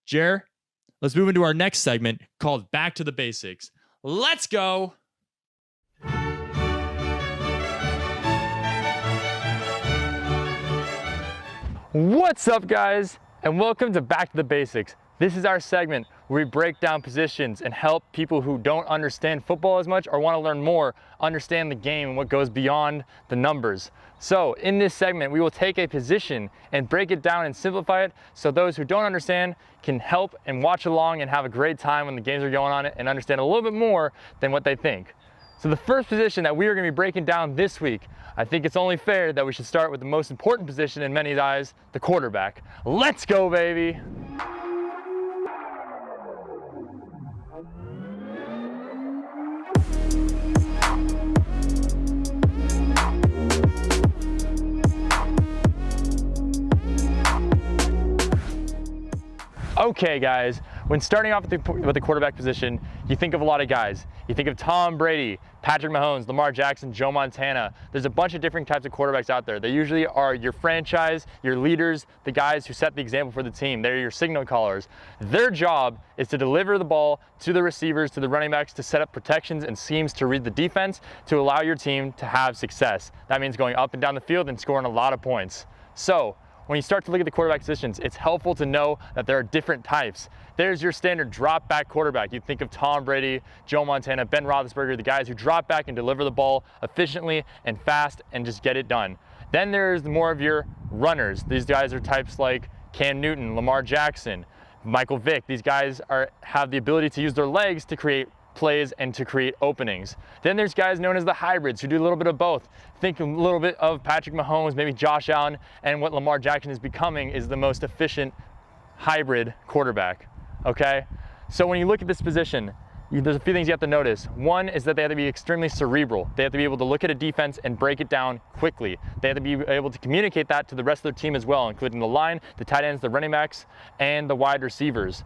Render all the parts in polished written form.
Jer, let's move into our next segment called Back to the Basics. Let's go. What's up, guys, and welcome to Back to the Basics. This is our segment where we break down positions and help people who don't understand football as much or want to learn more understand the game and what goes beyond the numbers. So in this segment, we will take a position and break it down and simplify it so those who don't understand can help and watch along and have a great time when the games are going on and understand a little bit more than what they think. So the first position that we are going to be breaking down this week, I think it's only fair that we should start with the most important position in many eyes, the quarterback. Let's go, baby! Okay, guys, when starting off with the quarterback position, you think of a lot of guys. You think of Tom Brady, Patrick Mahomes, Lamar Jackson, Joe Montana. There's a bunch of different types of quarterbacks out there. They usually are your franchise, your leaders, the guys who set the example for the team. They're your signal callers. Their job is to deliver the ball to the receivers, to the running backs, to set up protections and schemes to read the defense, to allow your team to have success. That means going up and down the field and scoring a lot of points. So, when you start to look at the quarterback positions, it's helpful to know that there are different types. There's your standard drop back quarterback. You think of Tom Brady, Joe Montana, Ben Roethlisberger, the guys who drop back and deliver the ball efficiently and fast and just get it done. Then there's more of your runners. These guys are types like Cam Newton, Lamar Jackson, Michael Vick. These guys have the ability to use their legs to create plays and to create openings. Then there's guys known as the hybrids who do a little bit of both. Think a little bit of Patrick Mahomes, maybe Josh Allen, and what Lamar Jackson is becoming is the most efficient hybrid quarterback, okay? So when you look at this position, there's a few things you have to notice. One is that they have to be extremely cerebral. They have to be able to look at a defense and break it down quickly. They have to be able to communicate that to the rest of their team as well, including the line, the tight ends, the running backs, and the wide receivers.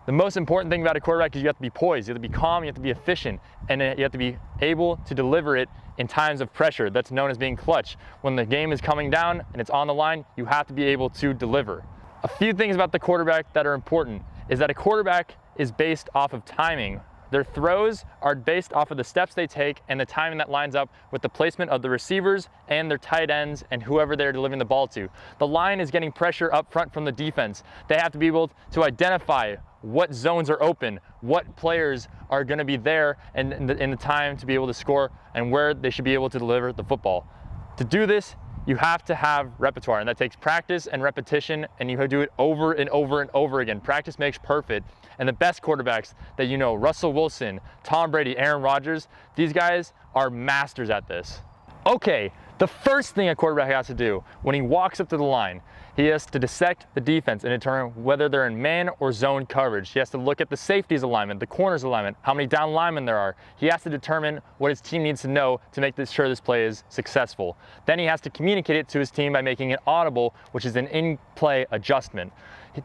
The most important thing about a quarterback is you have to be poised, you have to be calm, you have to be efficient, and you have to be able to deliver it in times of pressure. That's known as being clutch. When the game is coming down and it's on the line, you have to be able to deliver. A few things about the quarterback that are important is that a quarterback is based off of timing. Their throws are based off of the steps they take and the timing that lines up with the placement of the receivers and their tight ends and whoever they're delivering the ball to. The line is getting pressure up front from the defense. They have to be able to identify what zones are open, what players are going to be there in the time to be able to score, and where they should be able to deliver the football. To do this, you have to have repertoire, and that takes practice and repetition, and you have to do it over and over and over again. Practice makes perfect. And the best quarterbacks that you know, Russell Wilson, Tom Brady, Aaron Rodgers, these guys are masters at this. Okay, the first thing a quarterback has to do when he walks up to the line, he has to dissect the defense and determine whether they're in man or zone coverage. He has to look at the safeties alignment, the corners alignment, how many down linemen there are. He has to determine what his team needs to know to make sure this play is successful. Then he has to communicate it to his team by making it audible, which is an in-play adjustment.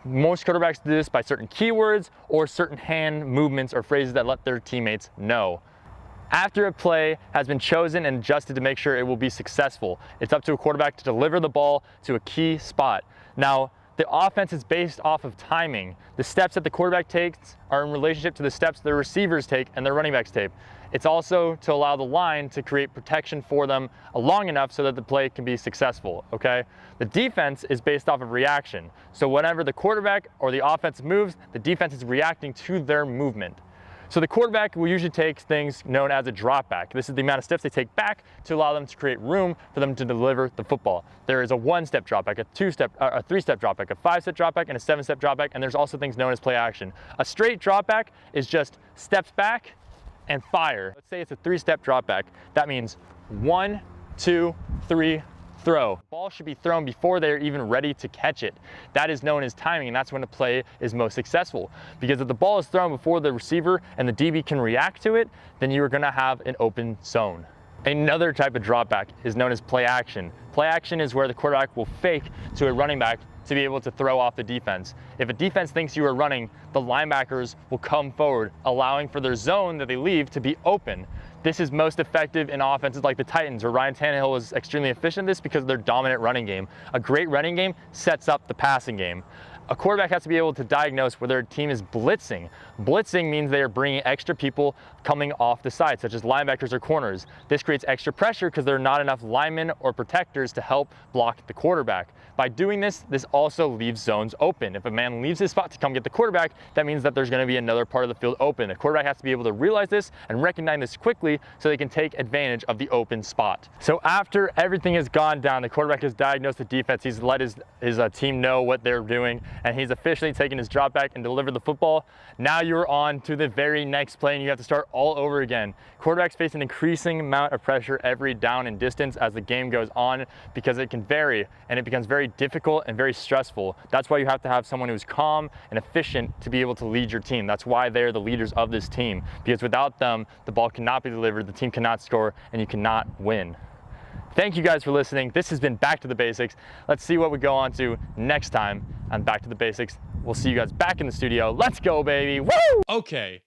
Most quarterbacks do this by certain keywords or certain hand movements or phrases that let their teammates know. After a play has been chosen and adjusted to make sure it will be successful, it's up to a quarterback to deliver the ball to a key spot. Now, the offense is based off of timing. The steps that the quarterback takes are in relationship to the steps the receivers take and their running backs take. It's also to allow the line to create protection for them long enough so that the play can be successful, okay? The defense is based off of reaction. So whenever the quarterback or the offense moves, the defense is reacting to their movement. So the quarterback will usually take things known as a drop back. This is the amount of steps they take back to allow them to create room for them to deliver the football. There is a 1-step drop back, a 3-step drop back, a 5-step drop back, and a 7-step drop back, and there's also things known as play action. A straight drop back is just steps back and fire. Let's say it's a 3-step drop back. That means 1, 2, 3, throw. The ball should be thrown before they're even ready to catch it. That is known as timing, and that's when the play is most successful. Because if the ball is thrown before the receiver and the DB can react to it, then you are going to have an open zone. Another type of drop back is known as play action. Play action is where the quarterback will fake to a running back to be able to throw off the defense. If a defense thinks you are running, the linebackers will come forward, allowing for their zone that they leave to be open. This is most effective in offenses like the Titans, where Ryan Tannehill is extremely efficient at this because of their dominant running game. A great running game sets up the passing game. A quarterback has to be able to diagnose whether a team is blitzing. Blitzing means they are bringing extra people coming off the side, such as linebackers or corners. This creates extra pressure because there are not enough linemen or protectors to help block the quarterback. By doing this, this also leaves zones open. If a man leaves his spot to come get the quarterback, that means that there's going to be another part of the field open. The quarterback has to be able to realize this and recognize this quickly so they can take advantage of the open spot. So after everything has gone down, the quarterback has diagnosed the defense, he's let his team know what they're doing, and he's officially taken his drop back and delivered the football. Now you're on to the very next play and you have to start all over again. Quarterbacks face an increasing amount of pressure every down and distance as the game goes on because it can vary and it becomes very difficult and very stressful. That's why you have to have someone who's calm and efficient to be able to lead your team. That's why they're the leaders of this team, because without them, the ball cannot be delivered, the team cannot score, and you cannot win. Thank you guys for listening. This has been Back to the Basics. Let's see what we go on to next time on Back to the Basics. We'll see you guys back in the studio. Let's go, baby. Woo! Okay.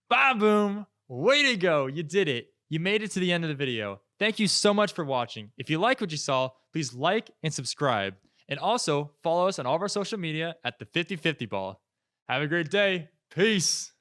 Ba-boom. Way to go. You did it. You made it to the end of the video. Thank you so much for watching. If you like what you saw, please like and subscribe. And also follow us on all of our social media at the 50/50 Ball. Have a great day. Peace.